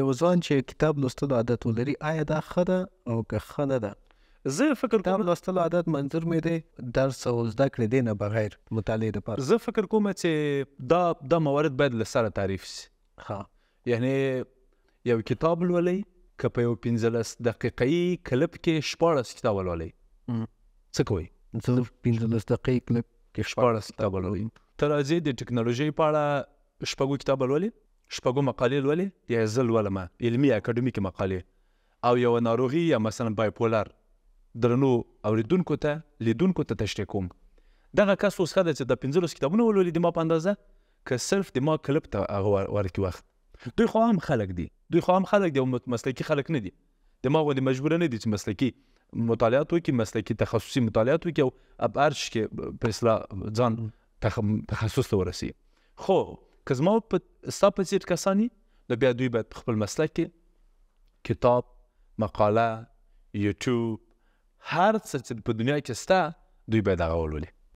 یو ځوان چې کتاب لوستلو عادت ولري آیا دا ښه ده او که ښه نه ده؟ زه فکر کتاب کوم لوستلو عادت منظور مې دی درس او زده کړې دی نه بغیر مطالعې دپاره. زه فکر کوم چې دا موارد باید له سره تعریف شي. ښه یعنی یو کتاب لولئ که په یو 15 دقیقه‌یي کلپ کې 14 کتاب ولولئ څه کوئ؟ زه 15 دقیقې کلپ کې 14 کتاب ولولئ. ته راځې د ټکنالوژۍ په اړه شپږو کتاب لولئ، شپږو مقالې لولئ یا زه لولم علمي اکاډمیکې مقالې، او یوه ناروغي یا مثلا بایپولر درنو اوریدونکو ته لیدونکو ته تشریح کوم. دغه کس اوس ښه ده چې د 15 کتابونه ولولي د ما په اندازه، که صرف د ما کلپ ته هغه ورکړي وخت. دوی خو هم خلک دي او مسلکي خلک نه دي. د ما غوندې مجبوره نه دي چې مسلکي مطالعات وکړي، مسلکي تخصصي مطالعات وکړي او په هر شي کې په اصطلاح ځان تخصص ته ورسي. خو که زما ستا په څېر کسان دي نو بیا دوی باید په خپل مسلک کې کتاب، مقاله، یوټیوب، هر څه چې په دنیا کې سته دوی باید هغه ولولي.